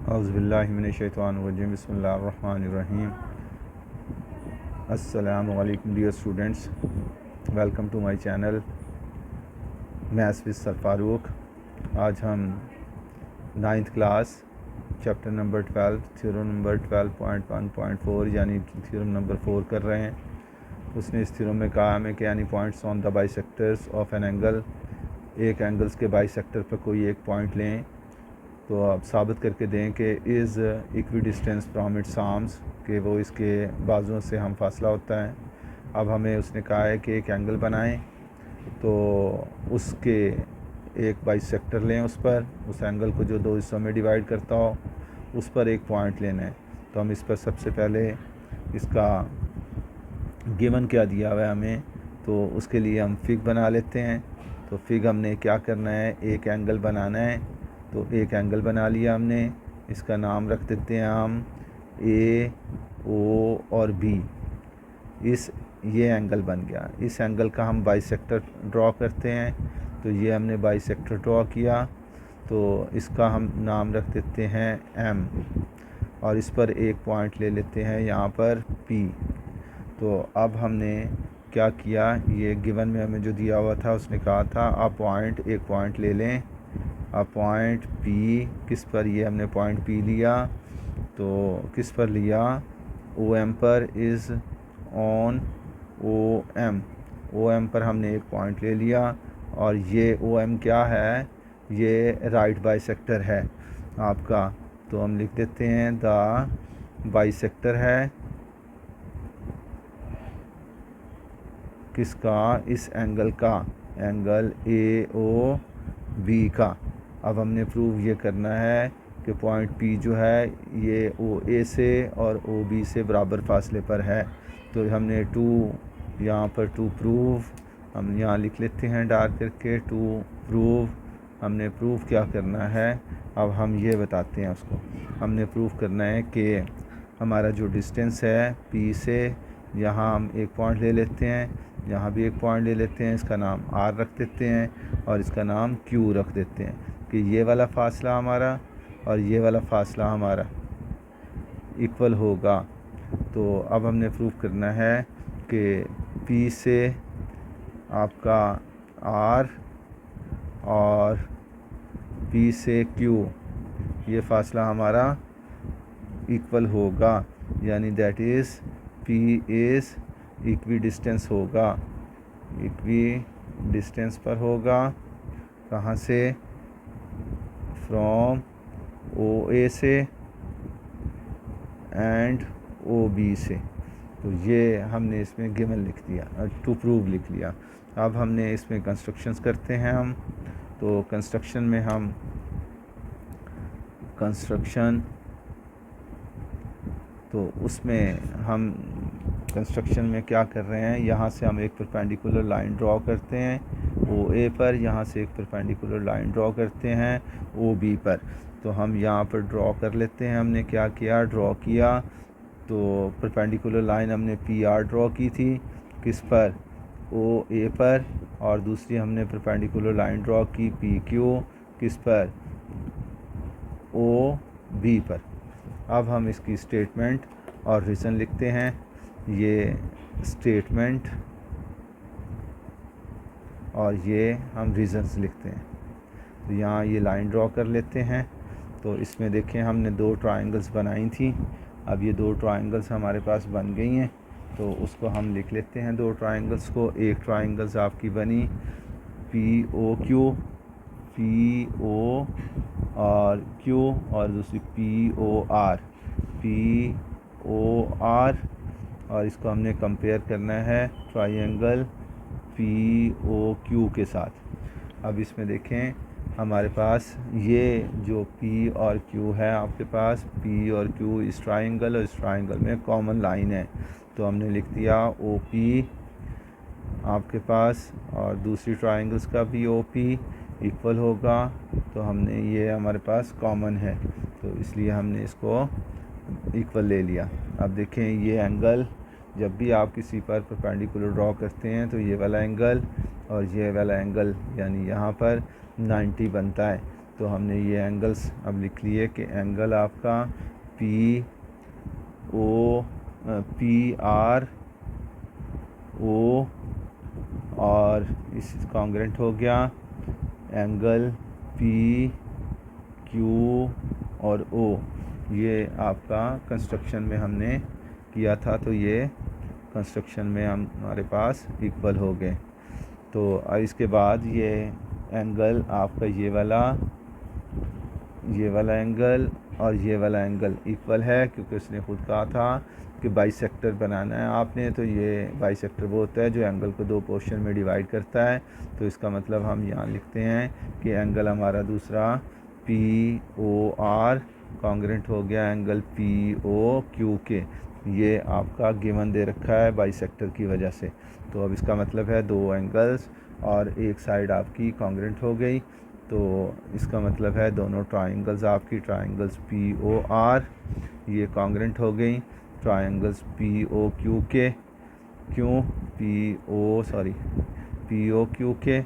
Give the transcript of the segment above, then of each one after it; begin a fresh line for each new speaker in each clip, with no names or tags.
औज़ुबिल्लाहि मिनश्शैतानिर्रजीम बिस्मिल्लाहिर्रहमानिर्रहीम। अस्सलामु अलैकुम dear students, welcome to my channel maths with sir Farooq. आज हम 9th class chapter number 12 theorem number 12.1.4 यानी थ्योरम नंबर 4 कर रहे हैं। उसने इस थ्योरम में कहा हमें कि यानी points on the bisectors of an angle, एक एंगल्स के बाइसेक्टर पर कोई एक पॉइंट लें तो आप साबित करके दें कि is equi distance from it's arms, कि वो इसके बाजुओं से हम फासला होता है। अब हमें उसने कहा है कि एक एंगल बनाएं, तो उसके एक बाइसेक्टर लें, उस एंगल को जो दो हिस्सों में डिवाइड करता हो उस पर एक पॉइंट लेना है। तो हम इस पर सबसे पहले इसका गिवन क्या दिया हुआ है हमें, तो उसके लिए हम फिग बना लेते हैं। तो फिग हमने क्या करना है, एक एंगल बनाना है। तो एक एंगल बना लिया हमने, इसका नाम रख देते हैं हम ए, ओ और बी। ये एंगल बन गया। इस एंगल का हम बाइसेक्टर ड्रॉ करते हैं। तो ये हमने बाइसेक्टर ड्रॉ किया, तो इसका हम नाम रख देते हैं एम, और इस पर एक पॉइंट ले लेते हैं यहाँ पर पी। तो अब हमने क्या किया, ये गिवन में हमें जो दिया हुआ था उसने कहा था आप एक पॉइंट ले लें। अब पॉइंट पी किस पर, ये हमने पॉइंट पी लिया, तो किस पर लिया, ओ एम पर। इज़ ऑन ओ एम पर हमने एक पॉइंट ले लिया, और ये ओ एम क्या है, ये राइट बाइसेक्टर है आपका। तो हम लिख देते हैं द बाइसेक्टर है किसका, इस एंगल का, एंगल ए ओ बी का। अब हमने प्रूव ये करना है कि पॉइंट पी जो है ये ओ ए से और ओ बी से बराबर फासले पर है। तो हमने यहाँ पर टू प्रूव हम यहाँ लिख लेते हैं डार्क करके, टू प्रूव। हमने प्रूव क्या करना है, अब हम ये बताते हैं उसको। हमने प्रूव करना है कि हमारा जो डिस्टेंस है पी से, यहाँ हम एक पॉइंट ले लेते हैं, यहाँ भी एक पॉइंट ले लेते हैं, इसका नाम आर रख देते हैं और इसका नाम क्यू रख देते हैं, कि ये वाला फासला हमारा और ये वाला फासला हमारा इक्वल होगा। तो अब हमने प्रूव करना है कि पी से आपका आर और पी से क्यू, ये फासला हमारा इक्वल होगा, यानी that is P is equi distance होगा, इक्वी डिस्टेंस पर होगा। कहाँ से, फ्रॉम ओ ए से एंड ओ बी से। तो ये हमने इसमें गिवन लिख दिया, टू प्रूव लिख लिया। अब हमने इसमें कंस्ट्रक्शंस करते हैं हम। तो कंस्ट्रक्शन में हम उसमें हम कंस्ट्रक्शन में क्या कर रहे हैं, यहाँ से हम एक परपेंडिकुलर लाइन ड्रॉ करते हैं ओ ए पर, यहाँ से एक परपेंडिकुलर लाइन ड्रॉ करते हैं ओ बी पर। तो हम यहाँ पर ड्रॉ कर लेते हैं। हमने क्या किया, ड्रॉ किया, तो परपेंडिकुलर लाइन हमने पी आर ड्रॉ की थी, किस पर, ओ ए पर, और दूसरी हमने परपेंडिकुलर लाइन ड्रॉ की पी क्यू, किस पर, ओ बी पर। अब हम इसकी स्टेटमेंट और रीज़न लिखते हैं। ये स्टेटमेंट और ये हम रीज़न्स लिखते हैं। तो यहाँ ये लाइन ड्रॉ कर लेते हैं। तो इसमें देखें हमने दो ट्रायंगल्स बनाई थी। अब ये दो ट्रायंगल्स हमारे पास बन गई हैं, तो उसको हम लिख लेते हैं दो ट्रायंगल्स को। एक ट्रायंगल्स आपकी बनी P O Q, P O और क्यू, और दूसरी P O R, P O R, और इसको हमने कंपेयर करना है ट्रायंगल पी ओ क्यू के साथ। अब इसमें देखें हमारे पास ये जो पी और क्यू है, आपके पास पी और क्यू इस ट्रायंगल और इस ट्रायंगल में कॉमन लाइन है। तो हमने लिख दिया ओ पी आपके पास, और दूसरी ट्रायंगल्स का भी ओ पी इक्वल होगा। तो हमने ये हमारे पास कॉमन है, तो इसलिए हमने इसको इक्वल ले लिया। अब देखें ये एंगल, जब भी आप किसी पर परपेंडिकुलर ड्रॉ करते हैं तो ये वाला एंगल और ये वाला एंगल यानी यहाँ पर 90 बनता है। तो हमने ये एंगल्स अब लिख लिए कि एंगल आपका पी आर ओ और इस कॉन्ग्रेंट हो गया एंगल पी क्यू और ओ। ये आपका कंस्ट्रक्शन में हमने किया था, तो ये कंस्ट्रक्शन में हमारे पास इक्वल हो गए। तो इसके बाद ये एंगल आपका ये वाला एंगल और ये वाला एंगल इक्वल है, क्योंकि उसने खुद कहा था कि बाइसेक्टर बनाना है आपने। तो ये बाइसेक्टर वो होता है जो एंगल को दो पोर्शन में डिवाइड करता है। तो इसका मतलब हम यहाँ लिखते हैं कि एंगल हमारा दूसरा पी ओ आर कॉन्ग्रेंट हो गया एंगल पी ओ क्यू के। ये आपका गिवन दे रखा है बाइसेक्टर की वजह से। तो अब इसका मतलब है दो एंगल्स और एक साइड आपकी कॉन्ग्रेंट हो गई। तो इसका मतलब है दोनों ट्राइंगल्स आपकी ट्राइंगल्स पी ओ आर ये कॉन्ग्रेंट हो गई ट्राइंगल्स पी ओ क्यू के। क्यों पी ओ क्यू के?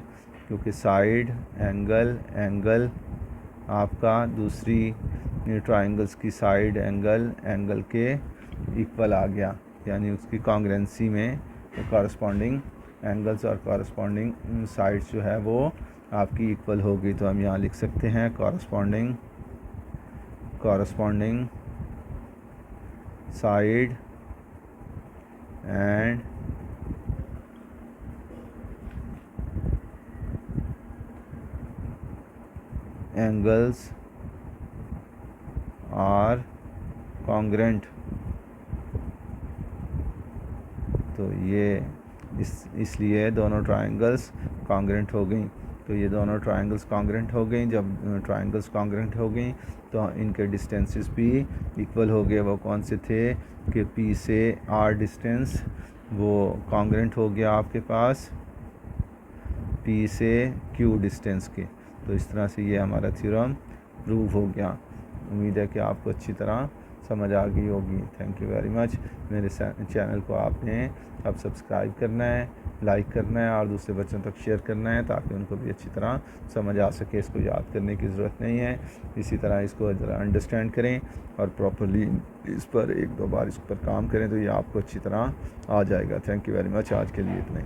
क्योंकि साइड एंगल आपका दूसरी ट्राइंगल्स की साइड एंगल के इक्वल आ गया, यानी उसकी कॉन्ग्रेंसी में कॉरस्पॉन्डिंग एंगल्स और कॉरस्पॉन्डिंग साइड्स जो है वो आपकी इक्वल होगी। तो हम यहाँ लिख सकते हैं corresponding side and angles are congruent. तो ये इसलिए दोनों ट्राइंगल्स कॉन्ग्रेंट हो गई। तो ये दोनों ट्राइंगल्स कॉन्ग्रेंट हो गई। जब ट्राइंगल्स कॉन्ग्रेंट हो गई तो इनके डिस्टेंसेस भी इक्वल हो गए। वो कौन से थे कि पी से आर डिस्टेंस वो कॉन्ग्रेंट हो गया आपके पास पी से क्यू डिस्टेंस के। तो इस तरह से ये हमारा थ्योरम प्रूव हो गया। उम्मीद है कि आपको अच्छी तरह समझ आ गई होगी। Thank you very much. मेरे चैनल को आपने अब सब्सक्राइब करना है, लाइक करना है और दूसरे बच्चों तक शेयर करना है ताकि उनको भी अच्छी तरह समझ आ सके। इसको याद करने की ज़रूरत नहीं है, इसी तरह इसको ज़रा अंडरस्टैंड करें और प्रॉपरली इस पर एक दो बार इस पर काम करें तो ये आपको अच्छी तरह आ जाएगा। Thank you very much. आज के लिए इतना ही।